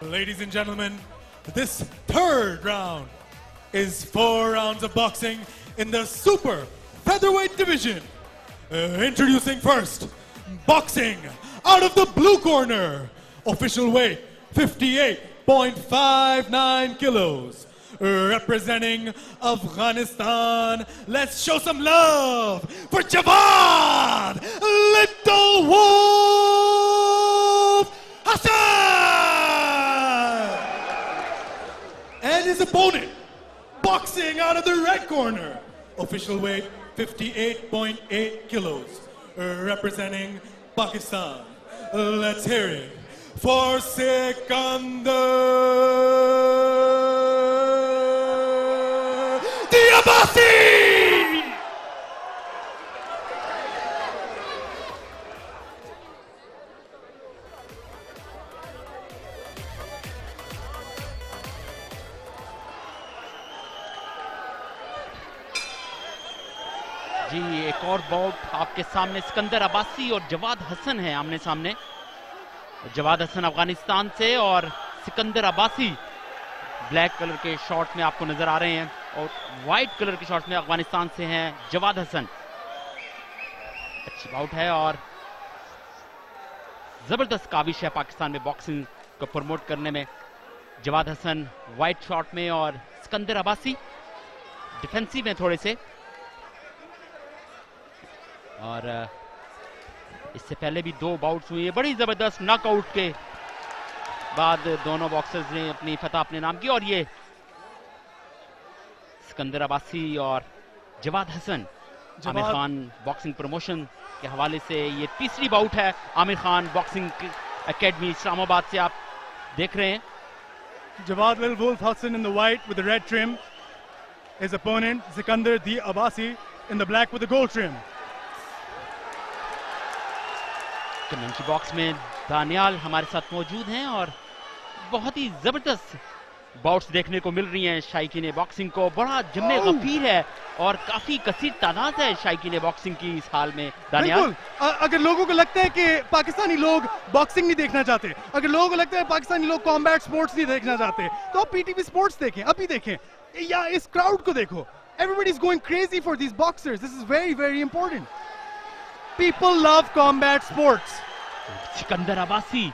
Ladies and gentlemen, this third round is 4 rounds of boxing in the super featherweight division. Introducing first, boxing out of the blue corner, official weight 58.59 kilos. Representing Afghanistan, let's show some love for Javad Little Wolf Hassan! And his opponent, boxing out of the red corner, official weight 58.8 kilos, representing Pakistan. Let's hear it for Sikandar Diabassi! जी एक और bought आपके सामने, सिकंदर अब्बासी और जवाद हसन है आमने सामने। जवाद हसन अफगानिस्तान से और सिकंदर अब्बासी ब्लैक कलर के शॉर्ट में आपको नजर आ रहे हैं और व्हाइट कलर के शॉर्ट में अफगानिस्तान से हैं जवाद हसन। अच्छी बाउट है और जबरदस्त काविश है पाकिस्तान में बॉक्सिंग को प्रमोट करने में। जवाद हसन व्हाइट शॉर्ट में और सिकंदर अब्बासी डिफेंसिव में थोड़े से। और इससे पहले भी 2 बाउट्स हुए, बड़ी जबरदस्त नॉकआउट के बाद दोनों बॉक्सर्स ने अपनी फतह अपने नाम की। और ये सिकंदर अब्बासी और जवाद हसन, आमिर खान बॉक्सिंग प्रमोशन के हवाले से ये तीसरी बाउट है। आमिर खान बॉक्सिंग एकेडमी इस्लामाबाद से आप देख रहे हैं। Javad Little Wolf Hassan in the white with the red trim. His opponent Sikandar Diabassi in the black with the gold trim. Commentary box में दानियाल हमारे साथ मौजूद हैं और बहुत ही जबरदस्त बाउट्स देखने को मिल रही हैं। शायकीन बॉक्सिंग को बड़ा जम्मे गफीर है और काफी कसीर तादाद है शायकीन बॉक्सिंग की इस हाल में। दानियाल, अगर लोगों को लगता है कि पाकिस्तानी लोग बॉक्सिंग नहीं देखना चाहते, अगर लोगों को लगता है पाकिस्तानी लोग कॉम्बैट स्पोर्ट्स नहीं देखना चाहते, तो आप पीटीवी स्पोर्ट्स देखें, अभी देखें या इस क्राउड को देखो। Everybody is going crazy for these boxers. This is very, very important. People love combat sports. Sikandar Abbasi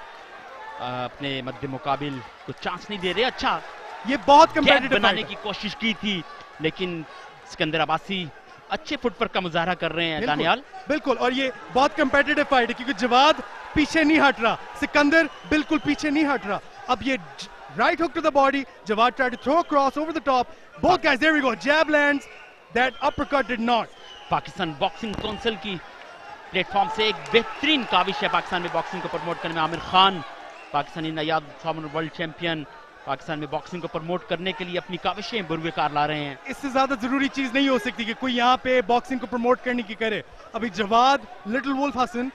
अपने मद्दे मुकाबिल को चांस नहीं दे रहे। अच्छा, ये बहुत कंपेटिटिव बनाने की कोशिश की थी लेकिन सिकंदर अब्बासी अच्छे फुटवर्क का मुजाहरा कर रहे हैं। दानियाल, बिल्कुल, और ये बहुत कंपेटिटिव फाइट है क्योंकि जवाद पीछे नहीं हट रहा, सिकंदर बिल्कुल पीछे नहीं हट रहा। अब ये right hook to the body, Javad tried to throw a cross over the top. Both guys, there we go, jab lands, that uppercut did not. Pakistan boxing council की प्लेटफॉर्म से एक बेहतरीन काविश है पाकिस्तान में बॉक्सिंग को प्रमोट करने में। आमिर खान पाकिस्तानी नायाब फॉर्मर वर्ल्ड चैंपियन पाकिस्तान में बॉक्सिंग को प्रमोट करने के लिए अपनी काविशें बुरवेकार ला रहे हैं। इससे ज्यादा जरूरी चीज नहीं हो सकती कि कोई यहाँ पे बॉक्सिंग को प्रमोट करने की करे। अभी जवाद लिटिल वुल्फ हसन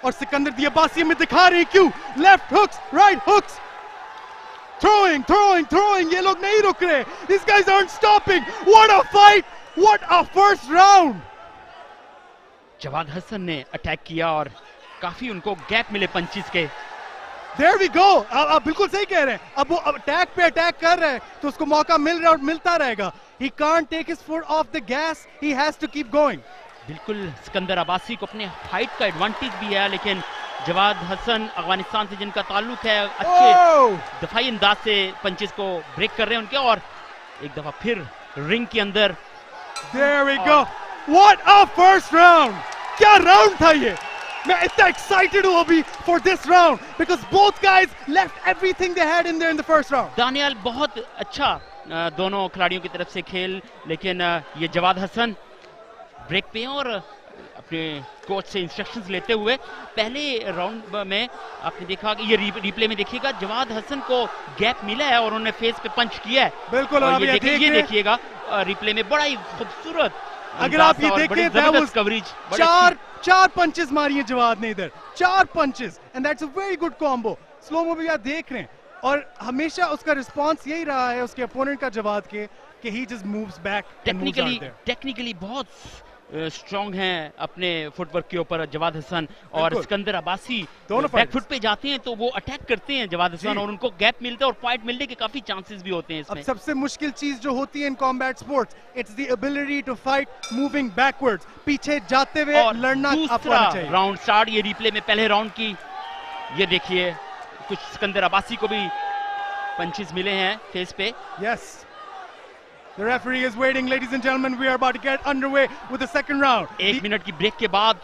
और सिकंदर दियाबासी में दिखा रहे हैं क्यों, left hooks, right hooks, throwing, ये लोग नहीं रुक रहे। These guys aren't stopping. What a fight! What a first round! Jawad Hasan ने अटैक किया और काफी उनको गैप मिले पंचेस के। There we go. आप बिल्कुल सही कह रहे हैं। अब वो अटैक पे अटैक कर रहे हैं तो उसको मौका मिल रहा और मिलता रहेगा। He can't take his foot off the gas. He has to keep going. बिल्कुल, सिकंदर अब्बासी को अपने हाइट का एडवांटेज भी है लेकिन जवाद हसन अफगानिस्तान से जिनका ताल्लुक है अच्छे दफाई अंदाज से पंचेस को ब्रेक कर रहे हैं उनके। और एक दफा फिर रिंग के अंदर। There we go. What a first round! क्या राउंड था ये! मैं इतना एक्साइटेड हूँ अभी for this round because both guys left everything they had in there in the first round. Daniyal, बहुत अच्छा दोनों खिलाड़ियों की तरफ से खेल, लेकिन ये जवाद हसन ब्रेक पे हैं और अपने कोच से इंस्ट्रक्शंस लेते हुए पहले राउंड में आपने देखा कि ये रिप्ले में देखिएगा जवाद हसन को गैप मिला है और उन्होंने फेस पे पंच किया है। बिल्कुल, और ये देखिएगा रिप्ले में बड़ा ही खूबसूरत, अगर आप ये देखें कवरेज, चार पंचेस मारी हैं जवाद ने इधर, 4 punches and that's a very good combo. Slomo भी आप देख रहे हैं और हमेशा उसका रिस्पांस यही रहा है उसके अपोनेंट का जवाद के कि ही जस्ट मूव्स बैक। टेक्निकली बहुत स्ट्रॉन्ग हैं अपने फुटवर्क के ऊपर जवाद हसन, और बिल्कुल। सिकंदर अब्बासी दोनों बैक fighters। फुट पे जाते हैं तो वो अटैक करते हैं जवाद हसन, जी। और उनको गैप मिलता है और पॉइंट मिलने के काफी चांसेस भी होते हैं अब इसमें। सबसे मुश्किल चीज जो होती है in combat sports, it's the ability to fight moving backwards, पीछे जाते हुए और लड़ना आपको दूसरा आना चाहिए। राउंड स्टार्ट, ये रिप्ले में पहले राउंड की ये देखिए, कुछ सिकंदर अब्बासी को भी पंचेस मिले हैं फेस पे। Yes. The referee is waiting, ladies and gentlemen. We are about to get underway with the second round. एक मिनट की ब्रेक के बाद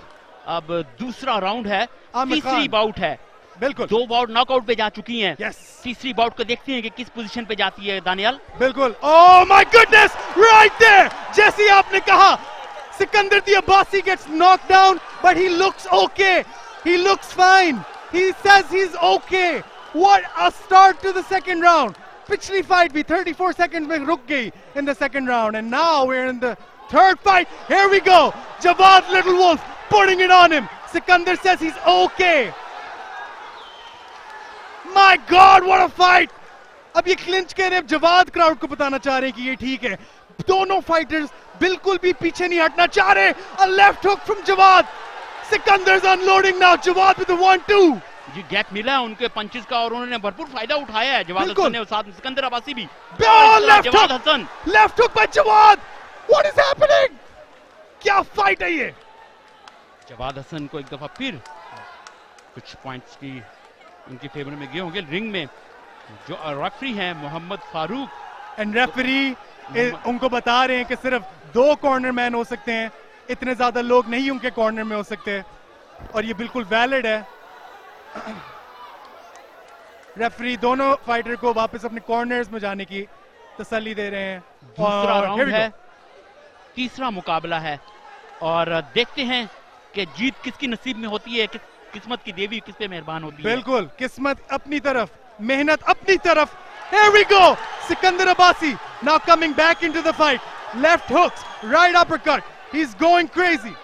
अब दूसरा राउंड है, आमिर तीसरी खान। बाउट है, बिल्कुल। 2 बाउट नॉकआउट पे जा चुकी हैं। Yes. तीसरी बाउट को देखते हैं कि किस पोजीशन पे जाती है दानियाल। बिल्कुल। Oh my goodness! Right there! जैसे आपने कहा, सिकंदर दी Abbasi gets knocked down, but he looks okay. He looks fine. He says he's okay. What a start to the second round. पिछली फाइट भी 34 seconds में रुक गई in the second round, and now we're in the third fight. Here we go. Jawad Little Wolf putting it on him. Sikandar says he's okay. My God, what a fight! अब ये clinch कह रहे हैं, Jawad crowd को बताना चाह रहे हैं कि ये ठीक है। दोनों फाइटर्स बिल्कुल भी पीछे नहीं हटना चाह रहे। A left hook from Jawad. Sikandar's unloading now. Jawad with the 1-2. जी गैप मिला है उनके पंचेस का और उन्होंने भरपूर फायदा उठाया है जवाद बिल्कुल। हसन ने, और साथ में सिकंदर अब्बासी भी। Oh, left Jawad hook. Hasan Left hook by Jawad. What is happening? क्या फाइट है ये? जवाद हसन को एक दफा फिर कुछ पॉइंट्स की उनके फेवर में गए होंगे। रिंग में जो रेफरी हैं मोहम्मद फारूक, एंड रेफरी उनको बता रहे हैं कि सिर्फ 2 कॉर्नर मैन हो सकते हैं, इतने ज्यादा लोग नहीं उनके कॉर्नर में हो सकते, और ये बिल्कुल वैलिड है। रेफरी दोनों फाइटर को वापस अपने कॉर्नर्स में जाने की तसल्ली दे रहे हैं। दूसरा और here राउंड we है, go. तीसरा मुकाबला है, और देखते हैं कि जीत किसकी नसीब में होती है, किस्मत की देवी किस पे मेहरबान होती है। बिल्कुल, किस्मत अपनी तरफ, मेहनत अपनी तरफ। Here we go. Sikandar Abbasi now coming back into the fight. Left hooks, right uppercut. He's going crazy.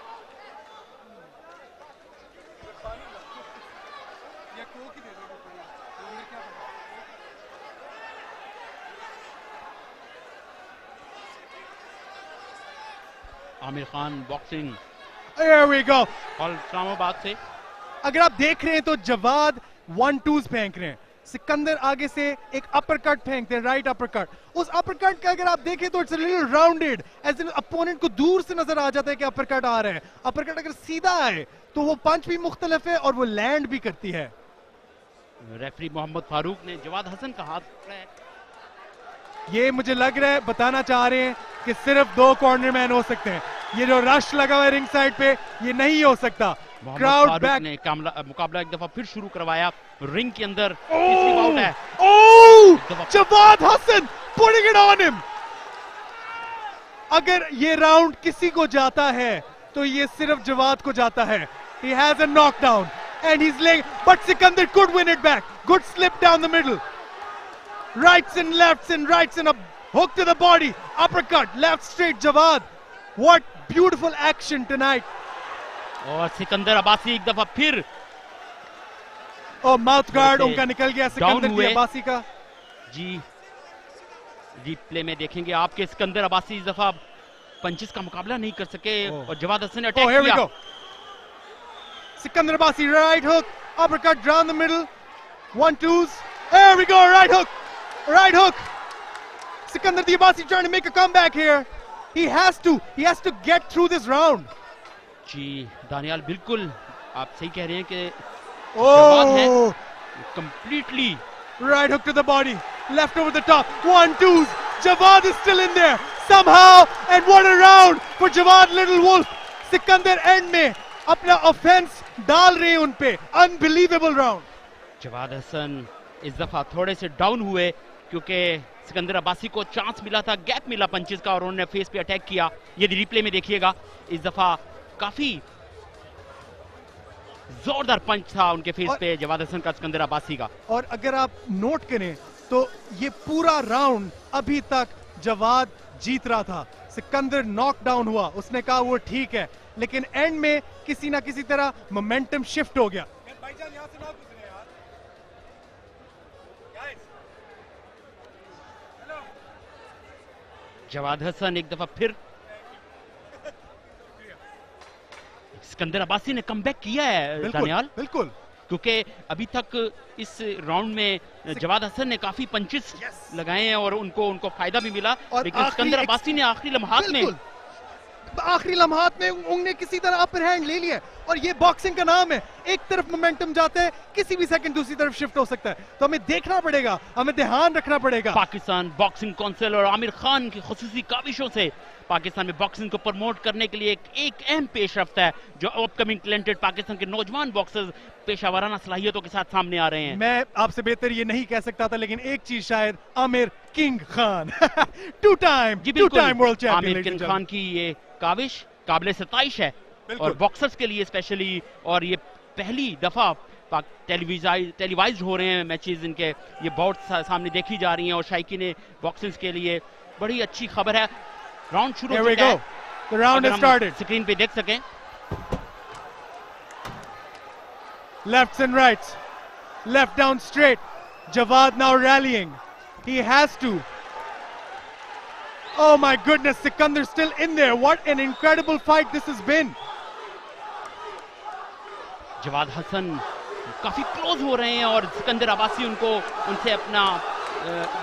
Aamir Khan boxing Here we go. और इस्लामाबाद से। अगर आप देख रहे हैं तो जवाद 1-2s फेंक रहे हैं, सिकंदर आगे से एक अपरकट फेंकते हैं, राइट अपरकट। उस अपरकट का अगर आप देखें तो it's a little rounded, edge in opponent को दूर से नजर आ जाता है कि अपरकट आ रहा है। अपरकट अगर सीधा आए तो वो पंच भी मुख्तलिफ है और वो लैंड भी करती है। रेफरी मोहम्मद फारूक ने जवाद हसन का हाथ पकड़ा है। ये मुझे लग रहा है बताना चाह रहे हैं कि सिर्फ 2 कॉर्नर मैन हो सकते हैं। ये जो रश लगा हुआ है रिंग साइड पे, ये नहीं हो सकता। Mohammad crowd Farooq back. ने मुकाबला एक दफा फिर शुरू करवाया। रिंग के अंदर तीसरी बाउट है। Oh! Jawad Hasan putting it on him. अगर ये राउंड किसी को जाता है तो ये सिर्फ जवाद को जाता है। He has a knockdown and he's laying, but Sikandar could win it back. Good slip down the middle. Rights and lefts and rights and a hook to the body. Uppercut, left straight Jawad. What beautiful action tonight. और सिकंदर अब्बासी एक दफा फिर Oh, mouth guard वैसे उनका निकल गया down Sikandar हुए। की अब्बासी का। जी रिप्ले में देखेंगे आपके सिकंदर अब्बासी इस दफा पंचेस का मुकाबला नहीं कर सके, Oh. और जवाद हसन ने Oh, अटैक here we किया। go. Sikandar Abbasi, right hook, uppercut down the middle, 1-2s. There we go, right hook, right hook. Sikandar Abbasi trying to make a comeback here. He has to get through this round. जी दानियाल बिल्कुल आप सही कह रहे हैं कि जवाद है Oh, completely. right hook to the body, left over the top, 1-2s. Jawad is still in there somehow, and what a round for Jawad Little Wolf. Sikandar end में अपना ऑफेंस डाल रहे हैं उन पे। Unbelievable round. जवाद हसन इस दफा थोड़े से डाउन हुए क्योंकि सिकंदर अब्बासी को चांस मिला था, गैप मिला पंचेस का, और उन्होंने फेस पे अटैक किया। यदि रिप्ले में देखिएगा इस दफा काफी जोरदार पंच था उनके फेस पे जवाद हसन का, सिकंदर अब्बासी का। और अगर आप नोट करें तो ये पूरा राउंड अभी तक जवाद जीत रहा था। सिकंदर नॉक डाउन हुआ, उसने कहा वो ठीक है, लेकिन एंड में किसी ना किसी तरह मोमेंटम शिफ्ट हो गया। जवाद हसन एक दफा फिर सिकंदर अब्बासी ने कमबैक किया है बिल्कुल दानियाल, बिल्कुल क्योंकि अभी तक इस राउंड में जवाद हसन ने काफी पंचेस लगाए हैं और उनको फायदा भी मिला, और लेकिन आखिरी सिकंदर अब्बासी ने आखिरी लम्हात में आखिरी लम्हात में उन्होंने किसी तरह अपर हैंड ले लिया और ये बॉक्सिंग का नाम है, एक तरफ मोमेंटम जाता है, किसी भी सेकंड दूसरी तरफ शिफ्ट हो सकता है, तो हमें देखना पड़ेगा, हमें ध्यान रखना पड़ेगा। पाकिस्तान बॉक्सिंग काउंसिल और आमिर खान की खुसूसी काविशों से पाकिस्तान में बॉक्सिंग को प्रमोट करने के लिए एक अहम पेशरफ्त है, जो अपकमिंग टैलेंटेड पाकिस्तान के नौजवान बॉक्सर्स पेशावराना सलाहियतों के साथ सामने आ रहे हैं। मैं आपसे बेहतर ये नहीं कह सकता था, लेकिन एक चीज शायद Aamir King Khan two time world champion Aamir King Khan की ये काविश काबिल सताइश है और बॉक्सर्स के लिए स्पेशली, और ये पहली दफा टेलीवाइज्ड हो रहे हैं मैचेस इनके, ये बहुत सामने देखी जा रही हैं और शायकीन बॉक्सिंग के लिए बड़ी अच्छी खबर है। राउंड शुरू हो चुका है, The round has started. Screen पे देख सकें। Lefts and rights, left down straight. Jawad now rallying. He has to. Oh my goodness, Sikandar still in there. What an incredible fight this has been. Jawad Hasan काफी close हो रहे हैं और सिकंदर अब्बासी उनसे अपना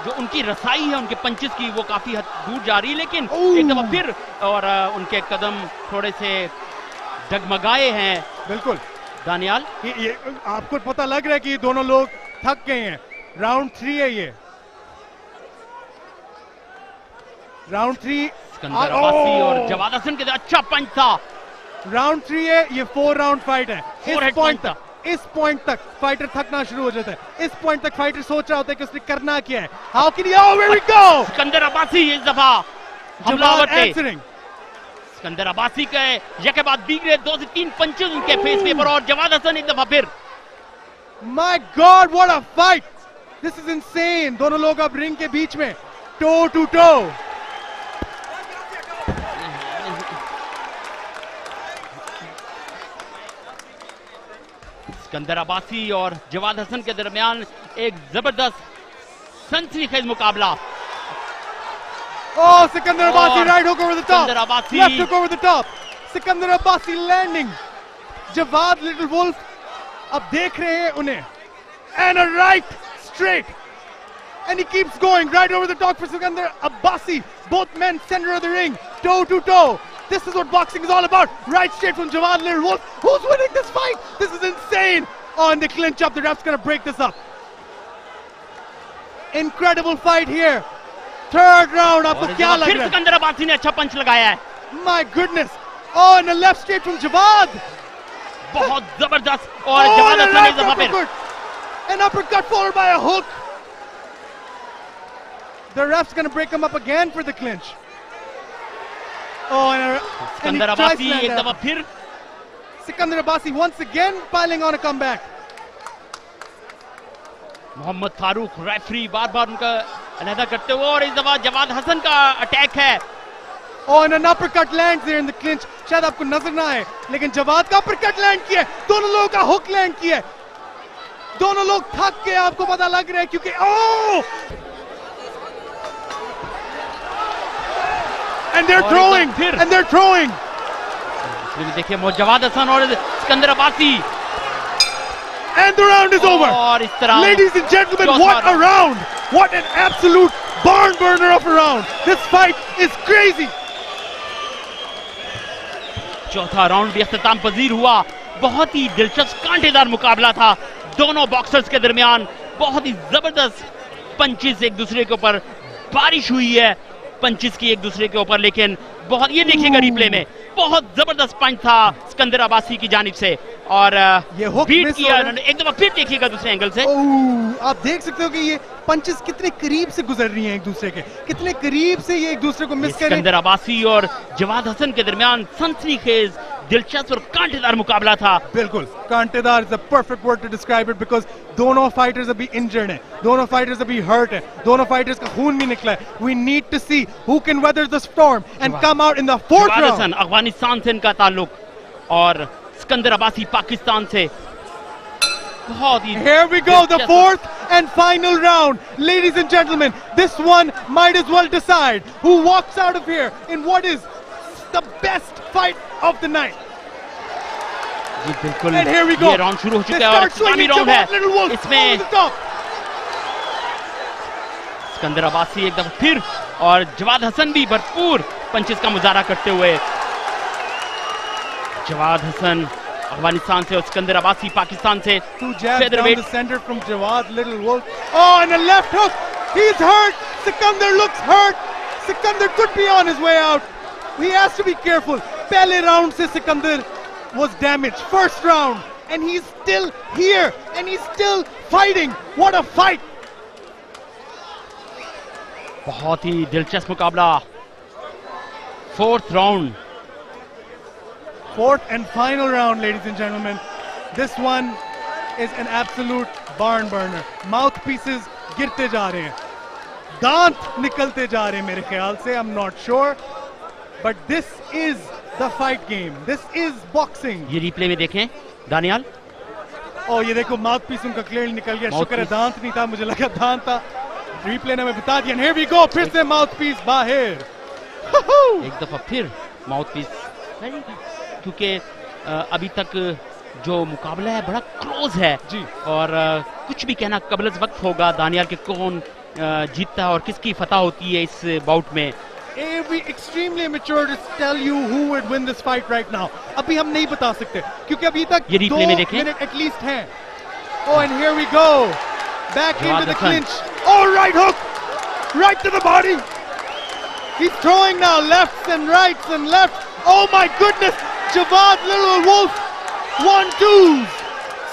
जो उनकी रसाई है उनके पंचेस की वो काफी हद दूर जा रही है, लेकिन एक दफा फिर और उनके कदम थोड़े से डगमगाए हैं। बिल्कुल दानियाल, ये आपको पता लग रहा है कि ये दोनों लोग थक गए हैं। राउंड 3 है ये, राउंड 3। सिकंदर अब्बासी और जवाद हसन के अच्छा पंच था। राउंड 3 है ये, 4 राउंड फाइट है। इस पॉइंट तक फाइटर थकना शुरू हो जाता है। इस पॉइंट तक फाइटर सोच रहा होता है कि उसने करना क्या है। How can he, oh where we go, Sikandar Abbasi इस दफा हमलावर थे। आंसरिंग सिकंदर अब्बासी के यके बाद दीगरे 2 से 3 पंचेस उनके फेस पे पर, और जवाद हसन एक दफा फिर। My god what a fight, this is insane. दोनों लोग अब रिंग के बीच में toe to toe. Sikandar Abbasi और जवाद हसन के दरमियान एक जबरदस्त सनसनीखेज मुकाबला। Oh, Sikandar Abbasi right hook over the top. Sikandar Abbasi. Left hook over the top. Sikandar Abbasi landing. Jawad Little Wolf अब देख रहे हैं उन्हें. And a right straight. And he keeps going right over the top for Sikandar Abbasi. Both men center of the ring, toe to toe. This is what boxing is all about. Right straight from Jawad Little Wolf. Who's winning this fight? This is insane. Oh, and they clinch up. The ref's gonna break this up. Incredible fight here. Third round. आपको क्या लग रहा है? सिकंदर अब्बासी ने अच्छा पंच लगाया है। My goodness. Oh, and a left straight from Jawad. बहुत जबरदस्त। और जवाद हसन ने इस दफा फिर an uppercut followed by a hook. The ref's gonna break him up again for the clinch. Oh, and Sikandar Abbasi एक दफा फिर। Sikandar Abbasi once again piling on a comeback. Mohammad Farooq referee बार बार उनका अलहदा करते हुए, और इस दफा जवाद हसन का अटैक है। Oh, and an uppercut lands there in the clinch. शायद आपको नजर ना आए, लेकिन जवाद का uppercut लैंड किया है, दोनों लोगों का हुक लैंड किया है, दोनों लोग थक गए, आपको पता लग रहा है क्योंकि oh! And they're throwing. देखिए जवाद हसन और Sikandar Abbasi. And the round is over. और इस तरह Ladies and gentlemen, what a round! What an absolute barn burner of a round. This fight is crazy. चौथा राउंड भी अख्ताम पजीर हुआ। बहुत ही दिलचस्प कांटेदार मुकाबला था दोनों बॉक्सर्स के दरमियान। बहुत ही जबरदस्त पंचेस एक दूसरे के ऊपर बारिश हुई है, पंचेस की एक दूसरे के ऊपर, लेकिन बहुत ये देखिएगा रिप्ले में बहुत जबरदस्त पंच था सिकंदर अब्बासी की जानिब से, और ये हुक बीट मिस किया हो उन्होंने। एक दफा फिर देखिएगा दूसरे एंगल से। आप देख सकते हो कि ये पंचेस कितने करीब से गुजर रही हैं एक दूसरे के, कितने करीब से ये एक दूसरे को मिस कर रहे हैं। सिकंदर अब्बासी और जवाद हसन के दरमियान सनसनीखेज, दिलचस्प और कांटेदार मुकाबला था। बिल्कुल कांटेदार is the perfect word to describe it, because दोनों फाइटर्स अभी इंजर्ड हैं, दोनों फाइटर्स अभी हर्ट हैं, दोनों फाइटर्स का खून भी निकला है। We need to see who can weather the storm and come out in the fourth Jawad round. Hasan Afghanistan से इनका ताल्लुक और सिकंदर अब्बासी पाकिस्तान से। बहुत ही Here we go, the fourth and final round. Ladies and gentlemen, this one might as well decide who walks out of here in what is the best fight of the night. जी बिल्कुल, And here we go. ये round शुरू हो They चुका है और start swinging. इस्लामी round Jawad Little Wolf है इसमें over the top. Sikandar Abbasi एक दफा फिर और जवाद हसन भी भरपूर पंचेस का मुजाहरा करते हुए। जवाद हसन अफगानिस्तान से और सिकंदर अब्बासी पाकिस्तान से। Two jabs down Featherweight. the center from Jawad Little Wolf. Oh, and a left hook. He's hurt. Sikandar looks hurt. Sikandar could be on his way out. He has to be careful. Pehle round se Sikandar was damaged. First round. And he's still here. And he's still fighting. What a fight. बहुत ही दिलचस्प मुकाबला। Fourth round. Fourth and final round, ladies and gentlemen. This one is an absolute barn burner. Mouthpieces गिरते जा रहे हैं, दांत निकलते जा रहे हैं मेरे ख्याल से. I'm not sure, but this is the fight game. This is boxing. ये रिप्ले में देखें दानियाल। Oh, ये देखो माउथपीस उनका क्लियरली निकल गया. शुक्र है दांत नहीं था, मुझे लगा दांत था. रिप्ले ने हमें बता दिया. And here we go. फिर से माउथपीस बाहर. एक दफा फिर माउथपीस, क्योंकि अभी तक जो मुकाबला है बड़ा क्लोज है जी. और कुछ भी कहना कबल वक्त होगा दानियाल के कौन जीतता है और किसकी फतह होती है इस बाउट में। It would be extremely immature to tell you who would win this fight right now. अभी हम नहीं बता सकते क्योंकि अभी तक ये 2 replay में देखें। मिनट at least हैं. Oh, and here we go. Back Jawad into the Hasan. clinch. Oh, right hook. Right to the body. He's throwing now lefts and rights and lefts. Oh my goodness. Jawad Little Wolf. 1-2s.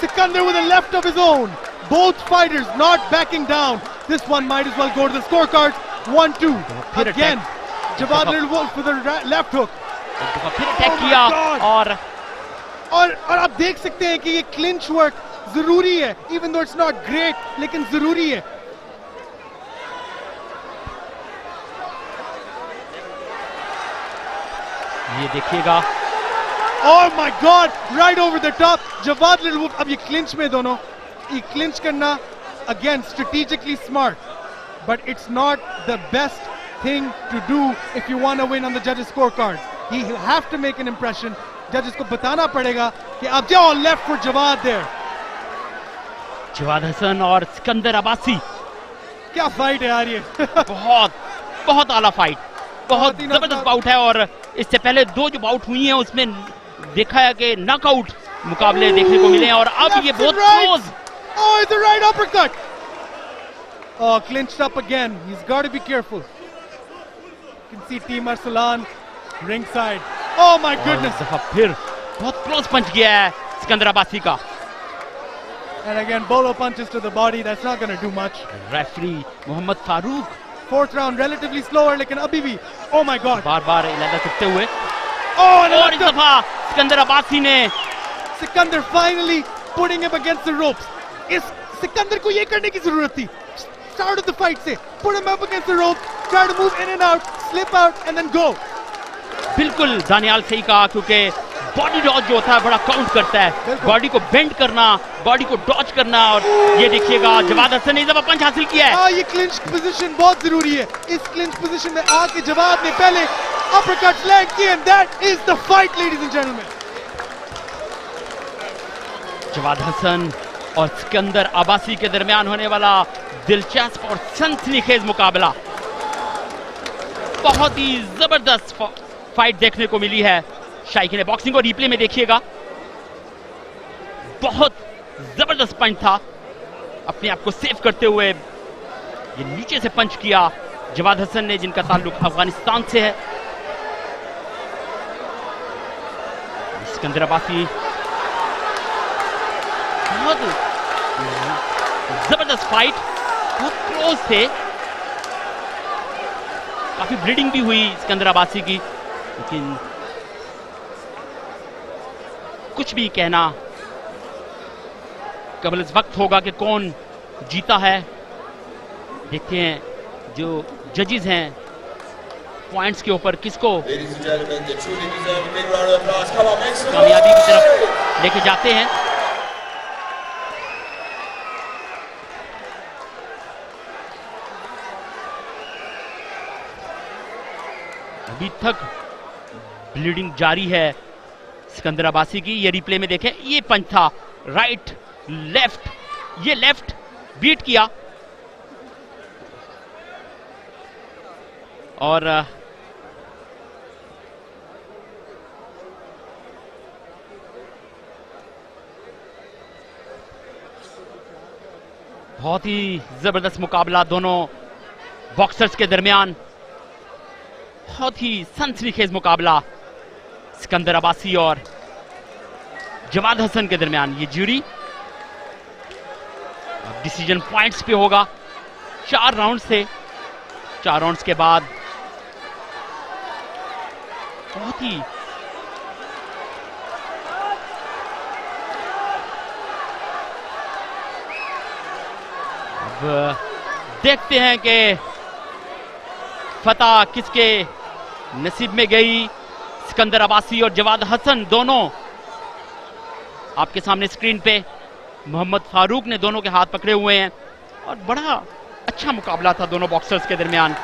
Sikandar with a left of his own. Both fighters not backing down. This one might as well go to the scorecards. 1-2. फिर Again. attack. Jawad Little Wolf with a left hook. एक दफा फिर attack Oh my किया God. और आप देख सकते हैं कि ये क्लिंच वर्क जरूरी है. Even though it's not great, लेकिन जरूरी है. ये देखिएगा Oh my God! Right over the top. Jawad Little Wolf. अब ये क्लिंच में दोनों. ये क्लिंच करना again strategically smart, but it's not the best thing to do if you want to win on the judges' scorecard. He'll have to make an impression. Judges को बताना पड़ेगा कि आप जाओ left for Jawad there. Jawad Hasan और सिकंदर अब्बासी। क्या fight है यार ये. बहुत बहुत आला फाइट, बहुत ही जबरदस्त नॉकआउट। बाउट है और इससे पहले 2 जो बाउट हुई हैं उसमें देखा है कि नॉकआउट मुकाबले देखने को मिले हैं और अब Left ये and बहुत right. Close. Oh, it's a right uppercut. Oh, clinched up again. He's got to be careful. You can see Team Arsalan ringside. Oh my goodness. दफा फिर बहुत क्लोज पंच गया है सिकंदर अब्बासी का। And again, bolo punches to the body. That's not going to do much. Referee Mohammad Farooq Fourth round, relatively slower, लेकिन अभी भी. Oh my God. बार बार इलादा करते हुए Oh, and और इस another. दफा सिकंदर अब्बासी ने Sikandar finally putting him against the ropes. इस सिकंदर को ये करने की जरूरत थी. Start of the fight से put him up against the ropes, try to move in and out, slip out, and then go. बिल्कुल दानियाल सही कहा, क्योंकि बॉडी डॉज जो होता है बड़ा काउंट करता है। बिल्कुल। बॉडी को बेंड करना, बॉडी को डॉज करना, और ये देखिएगा जवाद हसन ने इस दफा पंच हासिल किया है। हाँ, ये क्लिंच पोजीशन बहुत जरूरी है. इस क्लिंच पोजीशन में आके जवाद ने पहले अपरकट्स लैंड किए, and that is the fight, ladies and gentlemen. Jawad Hasan और सिकंदर अब्बासी के दरमियान होने वाला दिलचस्प और सनसनीखेज मुकाबला, बहुत ही जबरदस्त फाइट देखने को मिली है शायकीन बॉक्सिंग। और रिप्ले में देखिएगा, बहुत जबरदस्त पंच था, अपने आप को सेव करते हुए ये नीचे से पंच किया जवाद हसन ने, जिनका ताल्लुक अफगानिस्तान से है। सिकंदर अब्बासी बहुत जबरदस्त फाइट, बहुत क्लोज थे, काफी ब्लीडिंग भी हुई सिकंदर अब्बासी की, लेकिन कुछ भी कहना कबल वक्त होगा कि कौन जीता है। देखते हैं जो जजेस हैं पॉइंट्स के ऊपर किसको Ladies and gentlemen, they truly deserve a big round of applause. Come on, make some कामयाबी की noise! तरफ लेके जाते हैं। अभी तक ब्लीडिंग जारी है सिकंदर अब्बासी की। ये रिप्ले में देखें, ये पंच था, राइट लेफ्ट, ये लेफ्ट बीट किया और बहुत ही जबरदस्त मुकाबला दोनों बॉक्सर्स के दरमियान, बहुत ही सनसनीखेज मुकाबला सिकंदर अब्बासी और जवाद हसन के दरमियान। ये ज्यूरी डिसीजन पॉइंट्स पे होगा। 4 राउंड्स थे, 4 राउंड्स के बाद बहुत ही अब देखते हैं कि फतह किसके नसीब में गई। सिकंदर अब्बासी और जवाद हसन दोनों आपके सामने स्क्रीन पे, मोहम्मद फारूक ने दोनों के हाथ पकड़े हुए हैं और बड़ा अच्छा मुकाबला था दोनों बॉक्सर्स के दरमियान।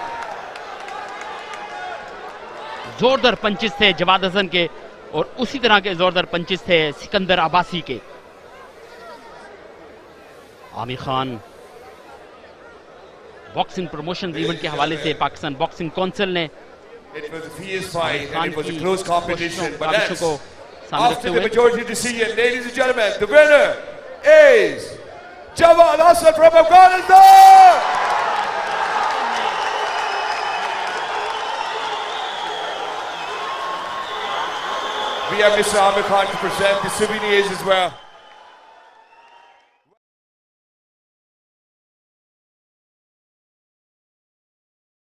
जोरदार पंचेस थे जवाद हसन के और उसी तरह के जोरदार पंचेस थे सिकंदर अब्बासी के। Aamir Khan boxing promotion event के हवाले से पाकिस्तान बॉक्सिंग काउंसिल ने It was a fierce fight and it was a close competition. But let's, सामने रखते after the हुए majority decision, ladies and gentlemen, the winner is Jawad Hassan from Afghanistan! We have Mr. Amir Khan to present the souvenirs as well.